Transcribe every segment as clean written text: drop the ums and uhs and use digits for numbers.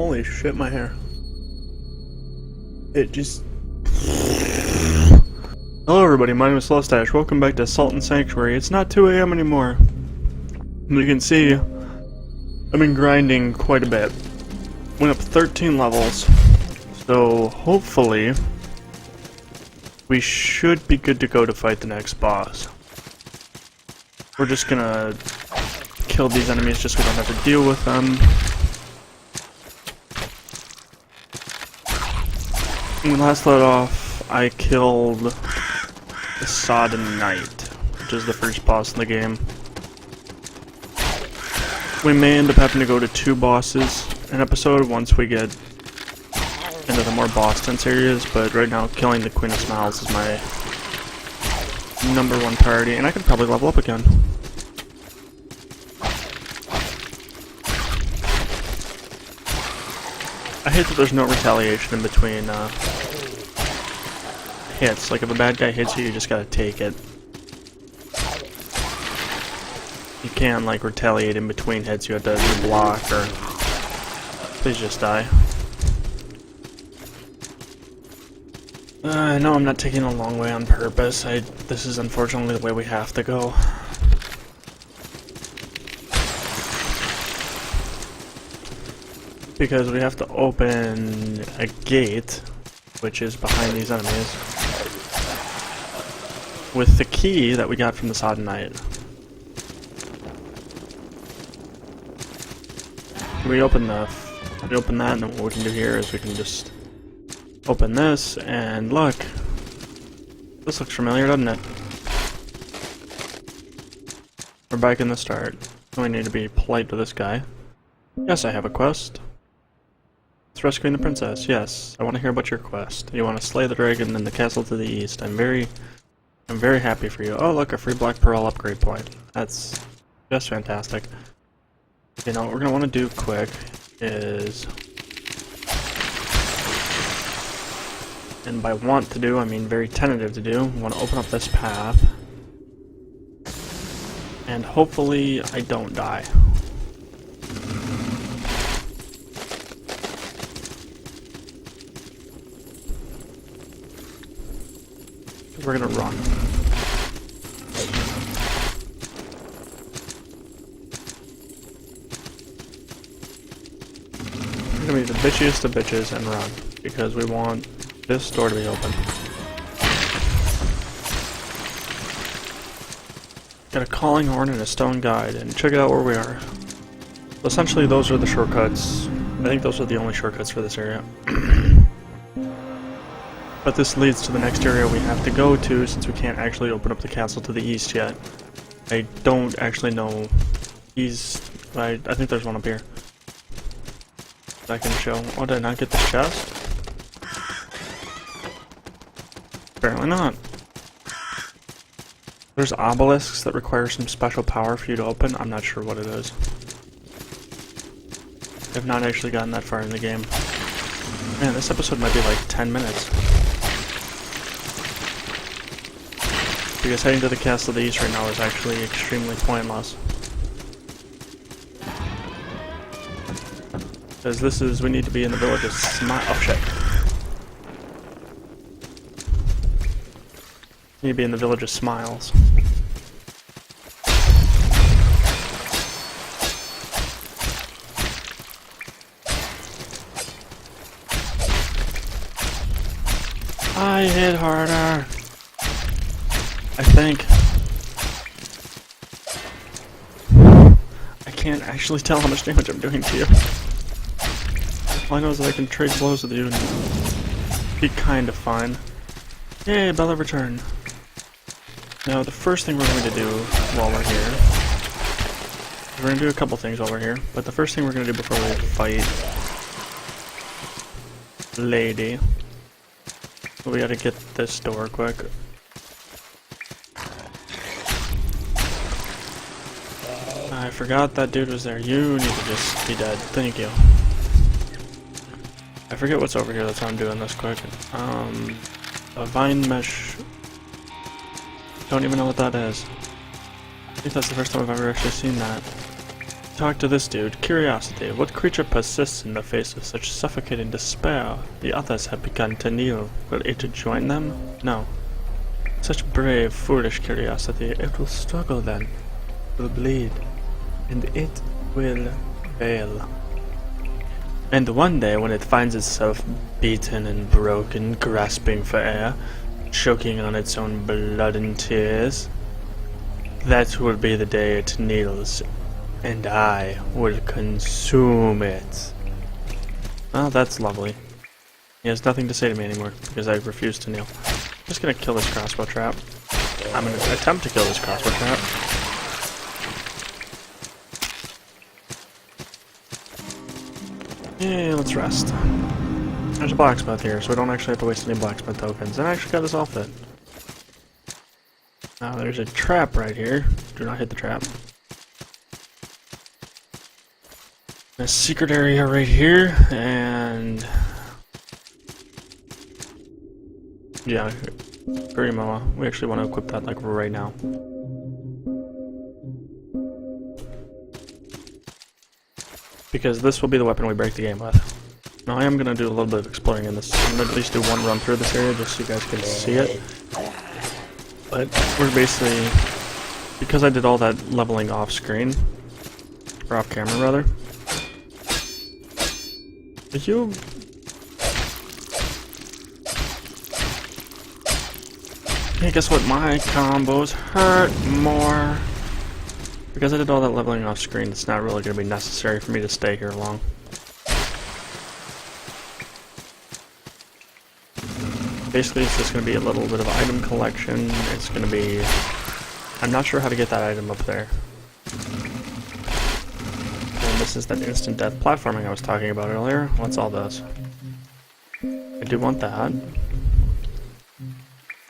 Holy shit, my hair. It just... Hello everybody, my name is Celestash. Welcome back to Salt and Sanctuary. It's not 2 AM anymore. You can see, I've been grinding quite a bit. Went up 13 levels. So, hopefully, we should be good to go to fight the next boss. We're just gonna kill these enemies just so we don't have to deal with them. When we last let off, I killed the Sodden Knight, which is the first boss in the game. We may end up having to go to 2 bosses an episode once we get into the more boss dense areas, but right now killing the Queen of Smiles is my #1 priority, and I can probably level up again. I hate that there's no retaliation in between hits. Like, if a bad guy hits you, you just gotta take it. You can't, like, retaliate in between hits. You have to block or... Please just die. I know I'm not taking a long way on purpose. This is unfortunately the way we have to go. Because we have to open a gate, which is behind these enemies, with the key that we got from the Sodden Knight. We open that, and then what we can do here is we can just open this, and look! This looks familiar, doesn't it? We're back in the start. We need to be polite to this guy. Yes, I have a quest. It's rescuing the princess. Yes, I want to hear about your quest. You want to slay the dragon in the castle to the east. I'm very happy for you. Oh, look, a free Black Pearl upgrade point. That's just fantastic. You know, what we're going to want to do quick is... And by want to do, I mean very tentative to do. We want to open up this path. And hopefully I don't die. We're gonna run. We're gonna be the bitchiest of bitches and run, because we want this door to be open. Got a calling horn and a stone guide, and check out where we are. Essentially, those are the shortcuts. I think those are the only shortcuts for this area. But this leads to the next area we have to go to, since we can't actually open up the castle to the east yet. I don't actually know. I think there's one up here that I can show. Oh, did I not get the chest? Apparently not. There's obelisks that require some special power for you to open. I'm not sure what it is. I've not actually gotten that far in the game. Man, this episode might be like 10 minutes. Because heading to the castle of the east right now is actually extremely pointless. Because we need to be in the village of oh shit. We need to be in the village of Smiles. I hit harder. I think. I can't actually tell how much damage I'm doing to you. All I know is that I can trade blows with you and be kind of fine. Yay, Bella return. Now, the first thing we're going to do while we're here, we're going to do a couple things while we're here, but the first thing we're going to do before we fight Lady, we gotta get this door quick. I forgot that dude was there. You need to just be dead. Thank you. I forget what's over here, that's why I'm doing this quick. A vine mesh. Don't even know what that is. I think that's the first time I've ever actually seen that. Talk to this dude. Curiosity. What creature persists in the face of such suffocating despair? The others have begun to kneel. Will it join them? No. Such brave, foolish curiosity. It will struggle then. It will bleed. And it will fail. And one day when it finds itself beaten and broken, grasping for air, choking on its own blood and tears, that will be the day it kneels. And I will consume it. Well, that's lovely. He has nothing to say to me anymore, because I refuse to kneel. I'm just gonna kill this crossbow trap. I'm gonna attempt to kill this crossbow trap. Yeah, let's rest. There's a blacksmith here, so we don't actually have to waste any blacksmith tokens. And I actually got this outfit. Now there's a trap right here. Do not hit the trap. A secret area right here, and yeah, Grimoa. We actually want to equip that like right now. Because this will be the weapon we break the game with. Now I am going to do a little bit of exploring in this. I'm going to at least do one run through this area just so you guys can see it. But we're basically, because I did all that leveling off screen, or off camera rather. Did you? Hey, guess what? My combos hurt more. Because I did all that leveling off screen, it's not really going to be necessary for me to stay here long. Basically, it's just going to be a little bit of item collection. It's going to be... I'm not sure how to get that item up there. This is that instant death platforming I was talking about earlier. What's all this? I do want that.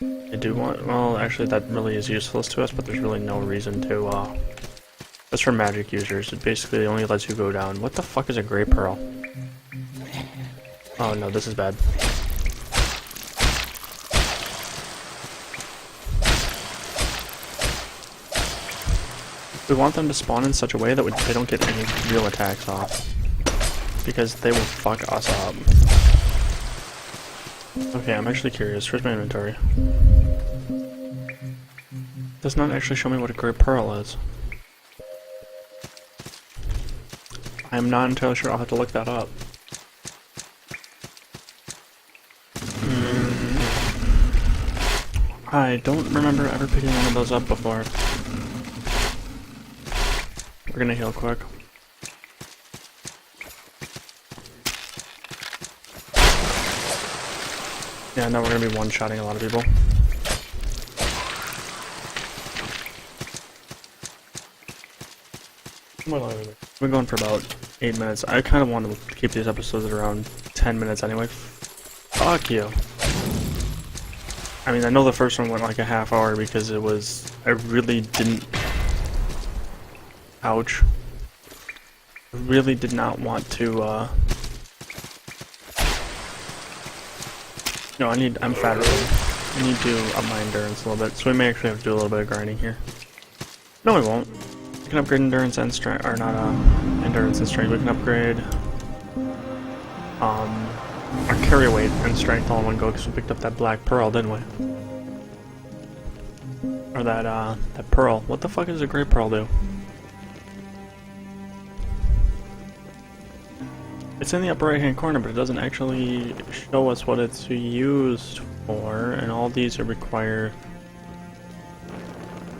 I do want... Well, actually that really is useless to us, but there's really no reason to, That's for magic users. It basically only lets you go down. What the fuck is a Grey Pearl? Oh no, this is bad. We want them to spawn in such a way that they don't get any real attacks off. Because they will fuck us up. Okay, I'm actually curious. Where's my inventory? Does not actually show me what a Grey Pearl is. I'm not entirely sure. I'll have to look that up. I don't remember ever picking one of those up before. We're gonna heal quick. Yeah, now we're gonna be one-shotting a lot of people. We've been going for about 8 minutes. I kind of want to keep these episodes at around 10 minutes anyway. Fuck you. I mean, I know the first one went like a half hour because it was... I really didn't... Ouch. I really did not want to, No, I'm fat already. I need to up my endurance a little bit, so we may actually have to do a little bit of grinding here. No, we won't. We can upgrade endurance and strength, or not, endurance and strength. We can upgrade, our carry weight and strength all in one go, because we picked up that black pearl, didn't we? Or that pearl. What the fuck does a Grey Pearl do? It's in the upper right hand corner, but it doesn't actually show us what it's used for, and all these require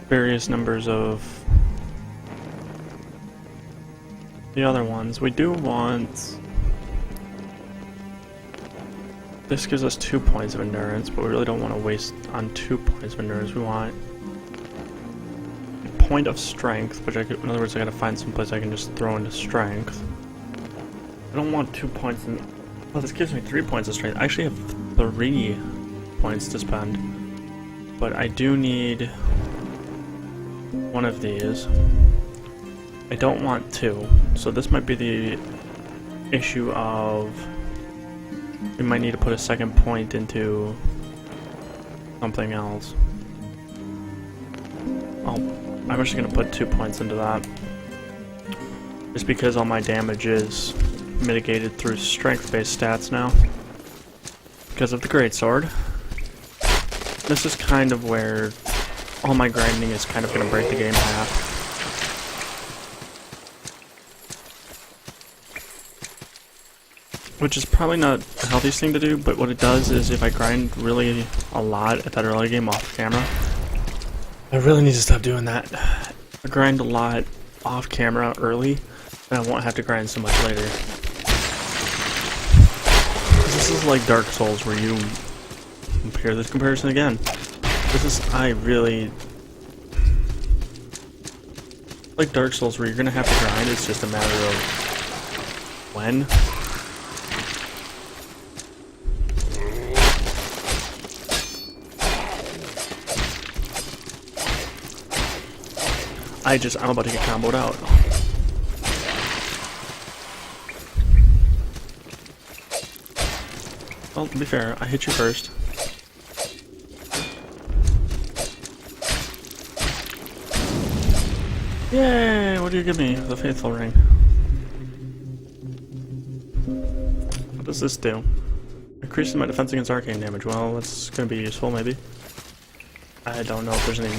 various numbers of the other ones. We do want... This gives us 2 points of endurance, but we really don't want to waste on 2 points of endurance. We want a point of strength, which in other words I gotta find some place I can just throw into strength. I don't want 2 points in... Well, this gives me 3 points of strength. I actually have 3 points to spend. But I do need one of these. I don't want 2. So this might be the issue of... We might need to put a second point into something else. I'm actually going to put 2 points into that. Just because all my damage is mitigated through strength-based stats now. Because of the greatsword. This is kind of where all my grinding is kind of going to break the game in half. Which is probably not the healthiest thing to do, but what it does is if I grind really a lot at that early game off camera, I really need to stop doing that. I grind a lot off camera early, and I won't have to grind so much later. This is like Dark Souls where you compare this comparison again. This is, I really like Dark Souls where you're gonna have to grind, it's just a matter of when. I'm about to get comboed out. Well, to be fair, I hit you first. Yay! What do you give me? The Faithful Ring. What does this do? Increases my defense against arcane damage. Well, that's gonna be useful, maybe. I don't know if there's any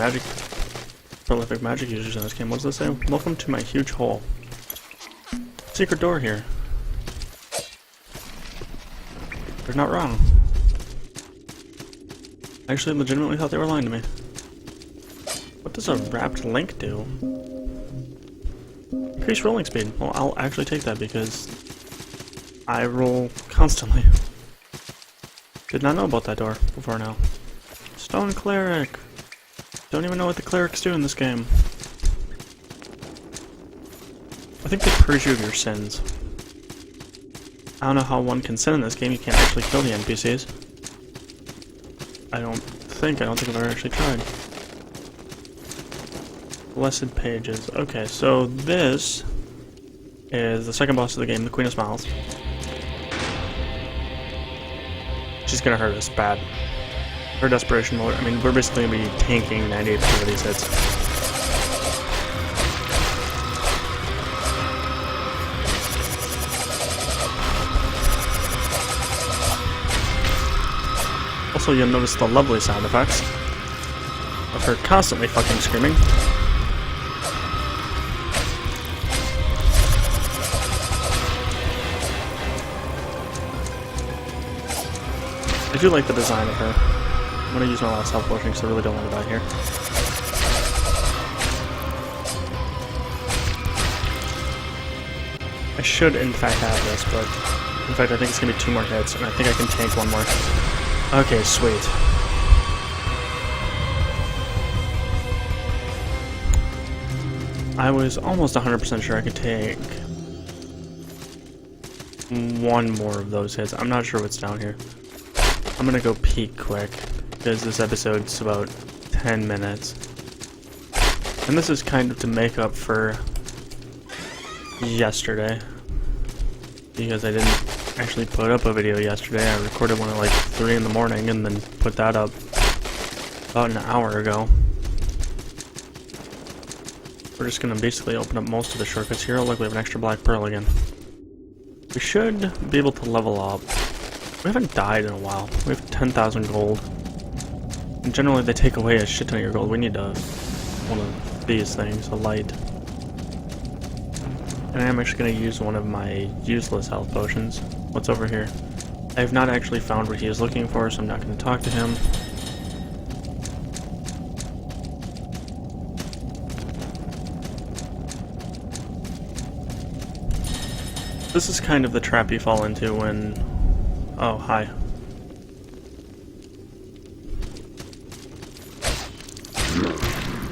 prolific magic users in this game. What does this say? Welcome to my huge hole. Secret door here. They're not wrong. I actually legitimately thought they were lying to me. What does a wrapped link do? Increase rolling speed. Well, I'll actually take that because I roll constantly. Did not know about that door before now. Stone Cleric. Don't even know what the clerics do in this game. I think they purge you of your sins. I don't know how one can sin in this game. You can't actually kill the NPCs. I don't think I've ever actually tried. Blessed Pages. Okay, so this is the second boss of the game, the Queen of Smiles. She's gonna hurt us bad. Her desperation mode, I mean, we're basically gonna be tanking 98% of these hits. Also, you'll notice the lovely sound effects of her constantly fucking screaming. I do like the design of her. I'm gonna use my last health potion because I really don't want to die here. I should in fact have this, but in fact I think it's gonna be 2 more hits, and I think I can tank 1 more. Okay, sweet. I was almost 100% sure I could take 1 more of those hits. I'm not sure what's down here. I'm gonna go peek quick, because this episode's about 10 minutes. And this is kind of to make up for yesterday, because I didn't actually put up a video yesterday. I recorded one at like 3 in the morning and then put that up about an hour ago. We're just gonna basically open up most of the shortcuts here. Look, we have an extra black pearl again. We should be able to level up. We haven't died in a while. We have 10,000 gold. And generally they take away a shit ton of your gold. We need one of these things, a light. And I am actually going to use one of my useless health potions. What's over here? I have not actually found what he is looking for, so I'm not going to talk to him. This is kind of the trap you fall into when... Oh, hi.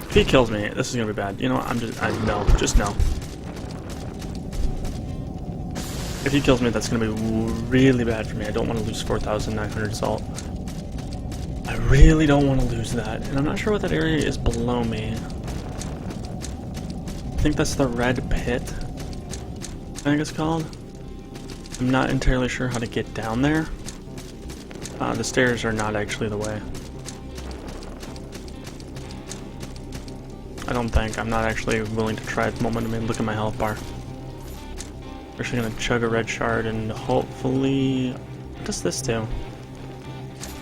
If he kills me, this is gonna be bad. You know what, no, just no. If he kills me, that's gonna be really bad for me. I don't want to lose 4,900 salt. I really don't want to lose that. And I'm not sure what that area is below me. I think that's the red pit, I think it's called. I'm not entirely sure how to get down there. The stairs are not actually the way. I don't think. I'm not actually willing to try at the moment. I mean, look at my health bar. Actually gonna chug a red shard and hopefully... What does this do?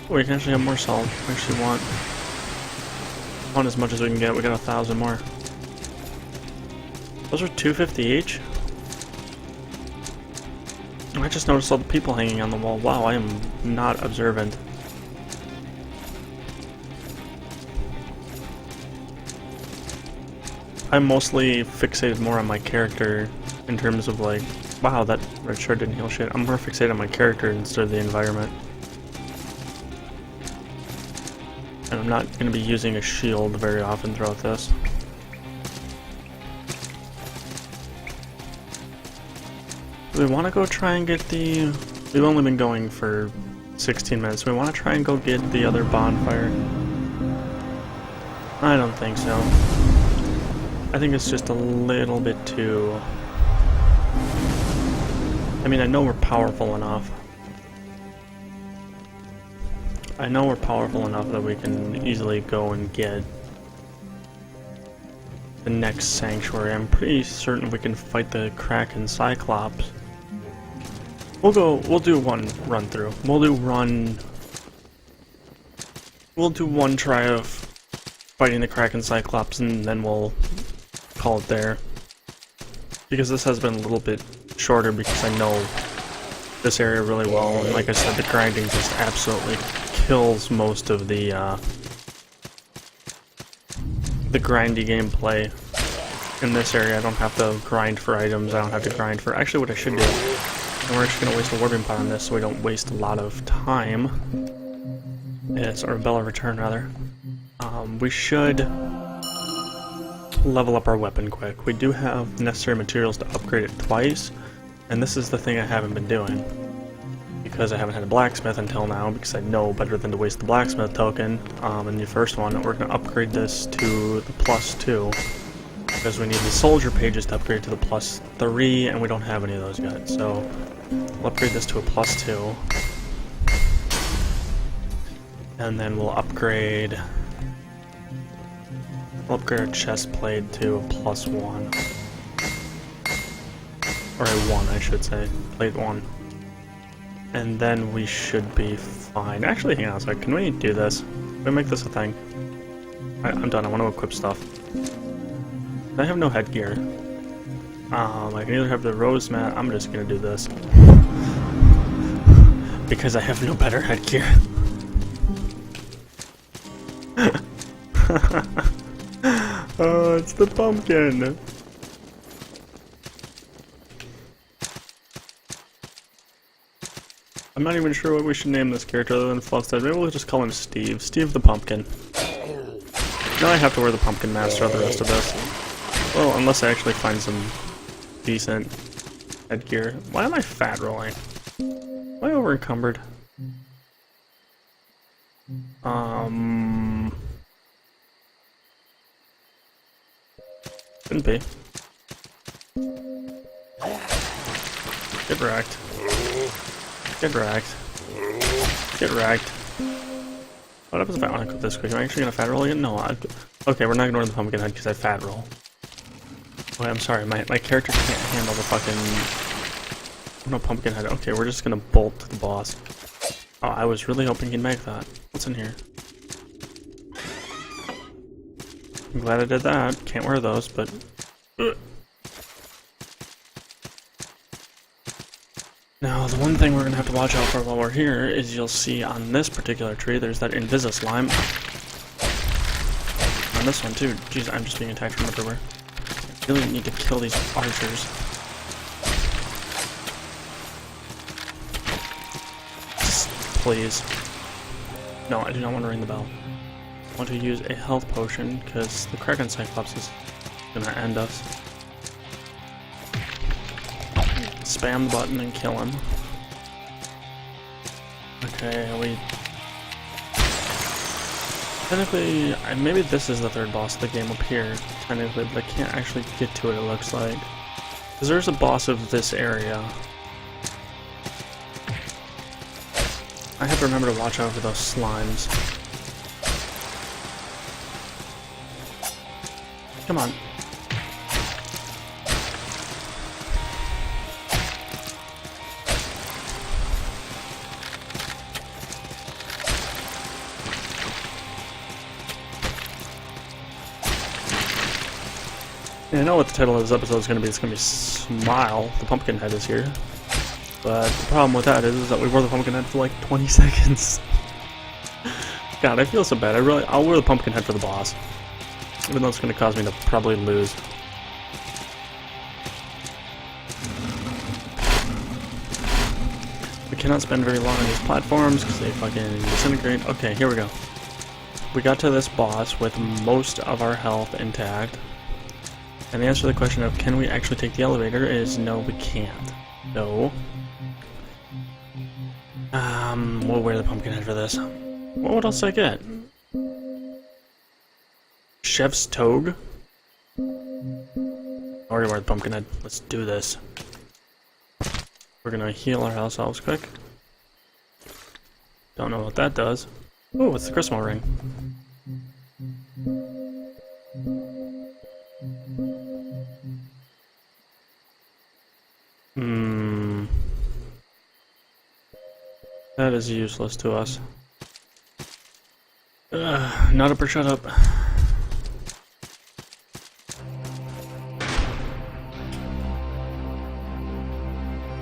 Oh, we can actually have more salt. We actually want as much as we can get. We got 1,000 more. Those are 250 each? I just noticed all the people hanging on the wall. Wow, I am not observant. I'm mostly fixated more on my character in terms of like, wow, that red shard didn't heal shit. I'm more fixated on my character instead of the environment. And I'm not going to be using a shield very often throughout this. Do we want to go try and get the... We've only been going for 16 minutes. We want to try and go get the other bonfire. I don't think so. I think it's just a little bit too... I mean, I know we're powerful enough. I know we're powerful enough that we can easily go and get the next sanctuary. I'm pretty certain we can fight the Kraken Cyclops. We'll do one run through. We'll do one try of fighting the Kraken Cyclops and then we'll call it there. Because this has been a little bit shorter because I know this area really well, and like I said, the grinding just absolutely kills most of the grindy gameplay in this area. I don't have to grind for items, I don't have to grind for... Actually, what I should do, and we're actually going to waste a warping pot on this so we don't waste a lot of time, is, or Bella Return rather, we should level up our weapon quick. We do have necessary materials to upgrade it twice, and this is the thing I haven't been doing. Because I haven't had a blacksmith until now, because I know better than to waste the blacksmith token in the first one. We're going to upgrade this to the +2, because we need the soldier pages to upgrade to the +3, and we don't have any of those yet. So we'll upgrade this to a +2, and then we'll upgrade our chest plate to a +1. Or a 1, I should say. Plate 1. And then we should be fine. Actually, hang on a sec. Can we do this? Can we make this a thing? I'm done. I want to equip stuff. I have no headgear. I can either have the rose mat. I'm just gonna do this. Because I have no better headgear. Oh, it's the pumpkin! I'm not even sure what we should name this character other than Flustead. Maybe we'll just call him Steve. Steve the Pumpkin. Now I have to wear the pumpkin mask throughout the rest of this. Well, unless I actually find some decent headgear. Why am I fat rolling? Am I over encumbered? Shouldn't be. Get wrecked. Get wrecked. Get wrecked. What happens if I want to cook this quick? Am I actually gonna fat roll again? No. Okay, we're not gonna order the pumpkin head because I fat roll. Okay, I'm sorry. My character can't handle the fucking... No pumpkin head. Okay, we're just gonna bolt to the boss. Oh, I was really hoping he'd make that. What's in here? I'm glad I did that. Can't wear those, but... Now, the one thing we're going to have to watch out for while we're here is you'll see on this particular tree, there's that Invisa slime. On this one, too. Jeez, I'm just being attacked from everywhere. I really need to kill these archers. Just, please. No, I do not want to ring the bell. I want to use a health potion, because the Kraken Cyclops is going to end us. Spam the button and kill him. Okay, we... Technically, maybe this is the third boss of the game up here, technically, but I can't actually get to it, it looks like. Because there's a boss of this area. I have to remember to watch out for those slimes. Come on. Yeah, I know what the title of this episode is going to be. It's going to be Smile. The Pumpkinhead is here. But the problem with that is that we wore the Pumpkinhead for like 20 seconds. God, I feel so bad. I'll wear the Pumpkinhead for the boss. Even though it's going to cause me to probably lose. We cannot spend very long on these platforms because they fucking disintegrate. Okay, here we go. We got to this boss with most of our health intact. And the answer to the question of can we actually take the elevator is no, we can't. No. We'll wear the Pumpkinhead for this. What else did I get? Chef's Toga? Already wear the Pumpkinhead. Let's do this. We're gonna heal ourselves quick. Don't know what that does. Oh, it's the Crystal Ring. That is useless to us. Not up or shut up.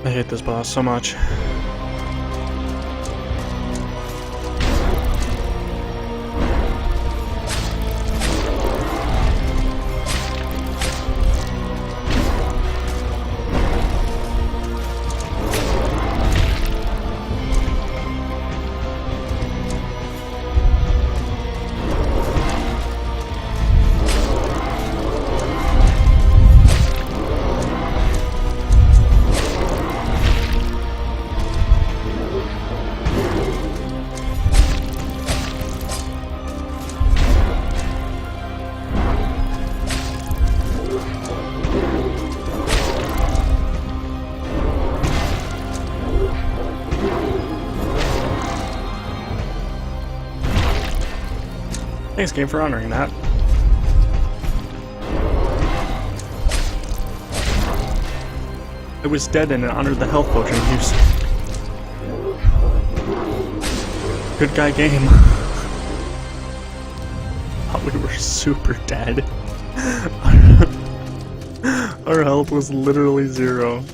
I hate this boss so much. Thanks, game, for honoring that. I was dead and it honored the health potion use. Good guy game. Thought we were super dead. Our health was literally 0.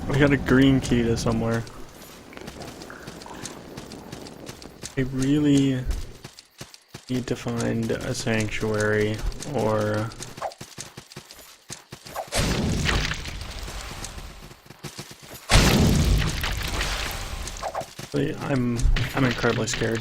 I got a green key to somewhere. I really need to find a sanctuary or I'm incredibly scared.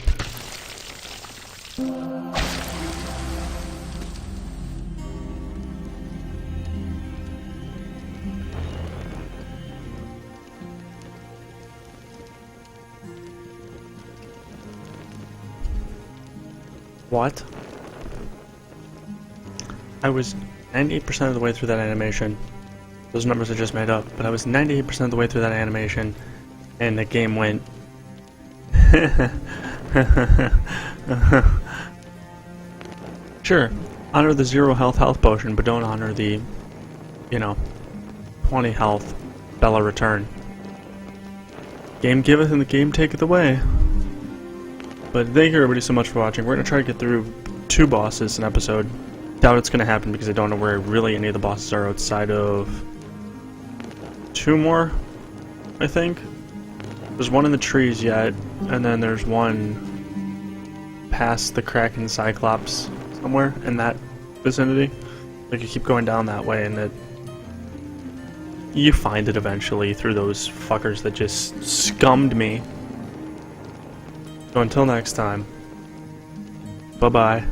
What? I was 98% of the way through that animation. Those numbers I just made up, but I was 98% of the way through that animation, and the game went. Sure, honor the 0 health potion, but don't honor the, 20 health Bella return. Game giveth and the game taketh away. But thank you everybody so much for watching. We're going to try to get through 2 bosses an episode. Doubt it's going to happen because I don't know where really any of the bosses are outside of 2 more, I think. There's one in the trees yet, and then there's one past the Kraken Cyclops somewhere in that vicinity. Like you keep going down that way and you find it eventually through those fuckers that just scummed me. So until next time, bye-bye.